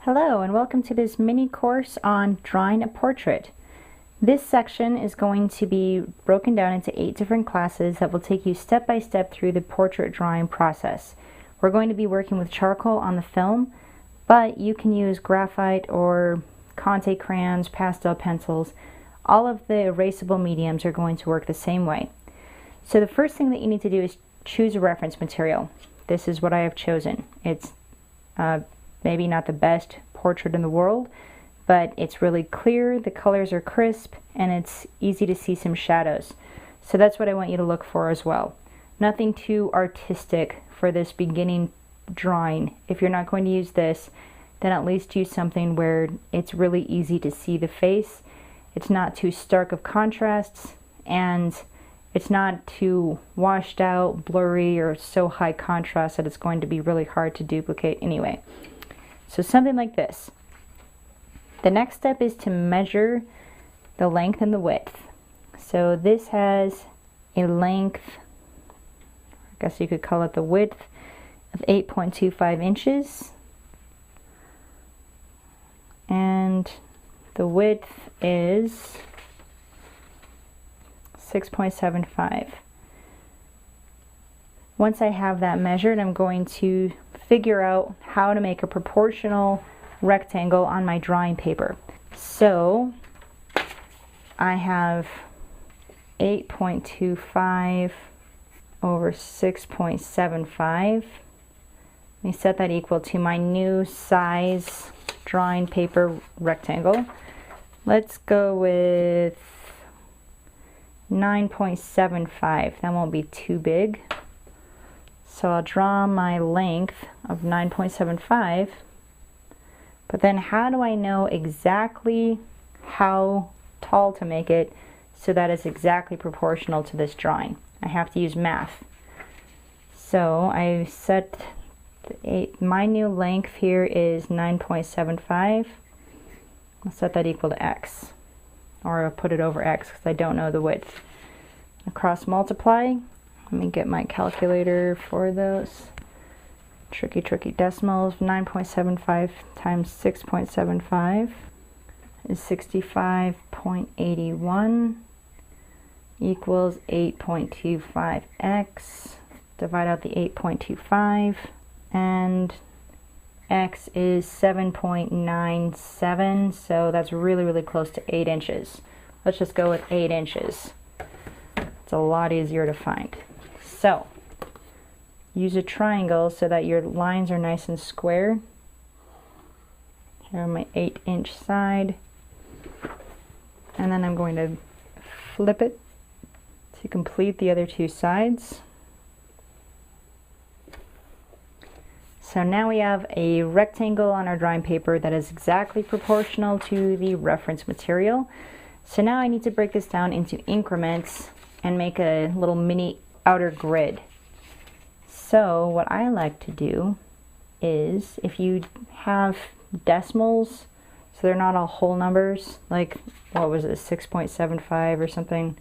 Hello and welcome to this mini course on drawing a portrait. This section is going to be broken down into 8 different classes that will take you step by step through the portrait drawing process. We're going to be working with charcoal on the film, but you can use graphite or Conte crayons, pastel pencils. All of the erasable mediums are going to work the same way. So the first thing that you need to do is choose a reference material. This is what I have chosen. It's maybe not the best portrait in the world, but it's really clear, the colors are crisp, and it's easy to see some shadows. So that's what I want you to look for as well. Nothing too artistic for this beginning drawing. If you're not going to use this, then at least use something where it's really easy to see the face. It's not too stark of contrasts, and it's not too washed out, blurry, or so high contrast that it's going to be really hard to duplicate anyway. So something like this. The next step is to measure the length and the width. So this has a length, I guess you could call it the width, of 8.25 inches. And the width is 6.75. Once I have that measured, I'm going to figure out how to make a proportional rectangle on my drawing paper. So I have 8.25 over 6.75. Let me set that equal to my new size drawing paper rectangle. Let's go with 9.75. That won't be too big. So I'll draw my length of 9.75, but then how do I know exactly how tall to make it so that it's exactly proportional to this drawing? I have to use math. So I set my new length here is 9.75. I'll set that equal to x, or I'll put it over x because I don't know the width. Cross multiply. Let me get my calculator for those tricky decimals. 9.75 times 6.75 is 65.81 equals 8.25x. Divide out the 8.25, and x is 7.97, so that's really close to 8 inches. Let's just go with 8 inches. It's a lot easier to find. So, use a triangle so that your lines are nice and square. Here on my 8-inch side. And then I'm going to flip it to complete the other two sides. So now we have a rectangle on our drawing paper that is exactly proportional to the reference material. So now I need to break this down into increments and make a little mini outer grid. So what I like to do is, if you have decimals, so they're not all whole numbers, like what was it, 6.75 or something,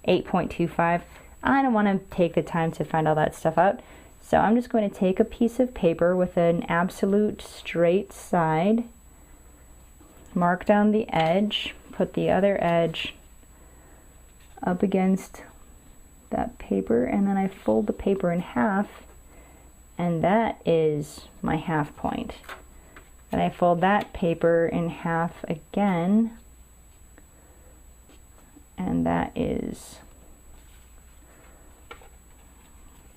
8.25, I don't want to take the time to find all that stuff out. So I'm just going to take a piece of paper with an absolute straight side, mark down the edge, put the other edge up against that paper, and then I fold the paper in half, and that is my half point. Then I fold that paper in half again, and that is,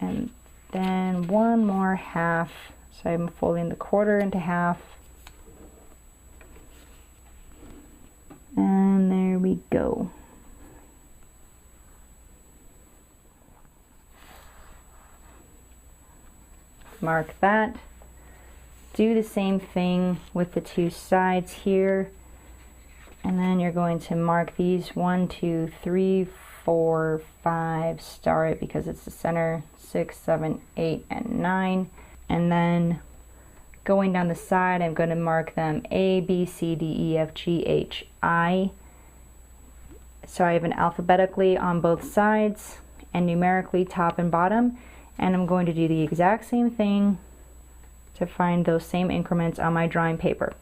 and then one more half, so I'm folding the quarter into half, and there we go. Mark that. Do the same thing with the two sides here, and then you're going to mark these 1, 2, 3, 4, 5, star it because it's the center, 6, 7, 8, and 9, and then going down the side I'm going to mark them A, B, C, D, E, F, G, H, I. So I have an alphabetically on both sides and numerically top and bottom. And I'm going to do the exact same thing to find those same increments on my drawing paper.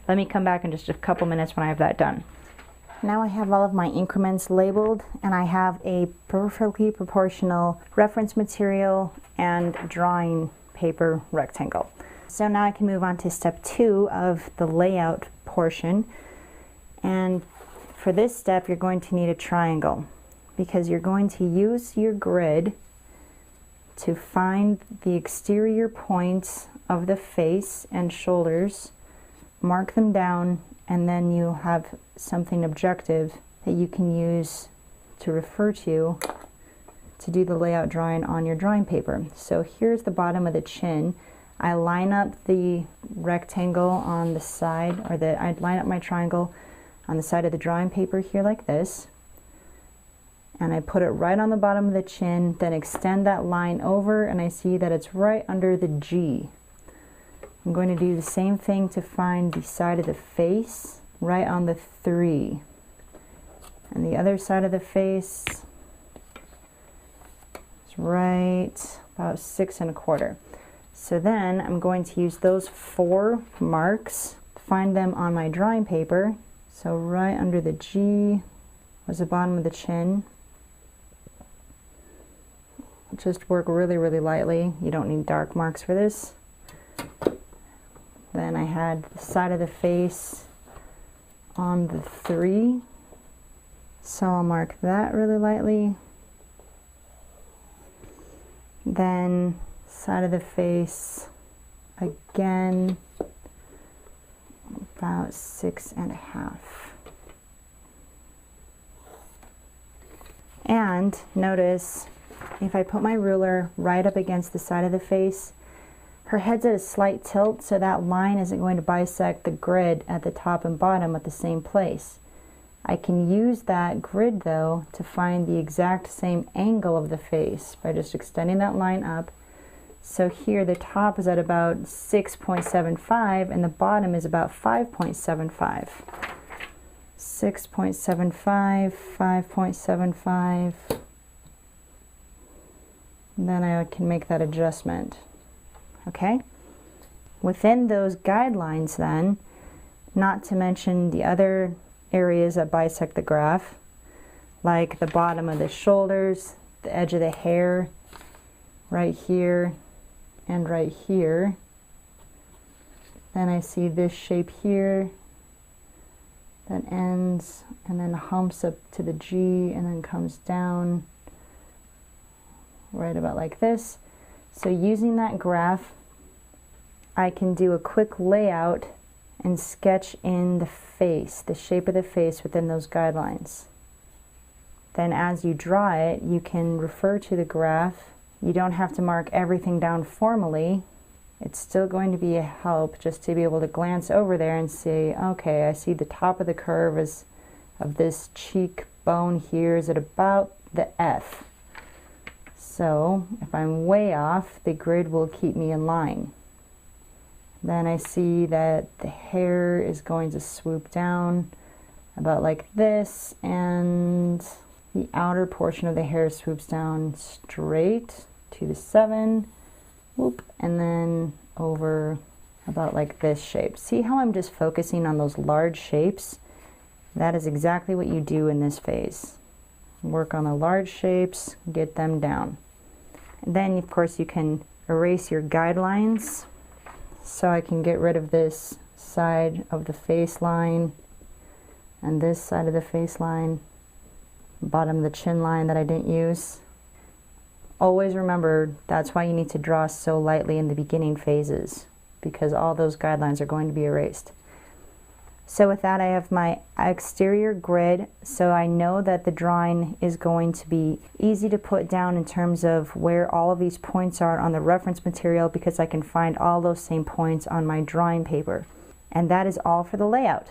Let me come back in just a couple minutes when I have that done. Now I have all of my increments labeled, and I have a perfectly proportional reference material and drawing paper rectangle. So now I can move on to step 2 of the layout portion. And for this step, you're going to need a triangle, because you're going to use your grid to find the exterior points of the face and shoulders, mark them down, and then you'll have something objective that you can use to refer to do the layout drawing on your drawing paper. So here's the bottom of the chin. I line up the rectangle on the side, or I line up my triangle on the side of the drawing paper here like this, and I put it right on the bottom of the chin, then extend that line over, and I see that it's right under the G. I'm going to do the same thing to find the side of the face, right on the 3. And the other side of the face is right about 6 1/4. So then I'm going to use those 4 marks, find them on my drawing paper. So right under the G was the bottom of the chin. Just work really, really lightly. You don't need dark marks for this. Then I had the side of the face on the 3. So I'll mark that really lightly. Then side of the face again, about 6 1/2. And notice, if I put my ruler right up against the side of the face, her head's at a slight tilt, so that line isn't going to bisect the grid at the top and bottom at the same place. I can use that grid though to find the exact same angle of the face by just extending that line up. So here the top is at about 6.75 and the bottom is about 5.75. 6.75, 5.75. Then I can make that adjustment. Okay? Within those guidelines then, not to mention the other areas that bisect the graph, like the bottom of the shoulders, the edge of the hair, right here, and right here. Then I see this shape here that ends and then humps up to the G and then comes down right about like this. So using that graph, I can do a quick layout and sketch in the face, the shape of the face within those guidelines. Then as you draw it, you can refer to the graph. You don't have to mark everything down formally. It's still going to be a help just to be able to glance over there and say, okay, I see the top of the curve is of this cheekbone here is at about the F. So if I'm way off, the grid will keep me in line. Then I see that the hair is going to swoop down about like this, and the outer portion of the hair swoops down straight to the 7, whoop, and then over about like this shape. See how I'm just focusing on those large shapes? That is exactly what you do in this phase. Work on the large shapes, get them down. And then of course you can erase your guidelines. So I can get rid of this side of the face line and this side of the face line, bottom of the chin line that I didn't use. Always remember, that's why you need to draw so lightly in the beginning phases, because all those guidelines are going to be erased. So with that, I have my exterior grid, so I know that the drawing is going to be easy to put down in terms of where all of these points are on the reference material, because I can find all those same points on my drawing paper. And that is all for the layout.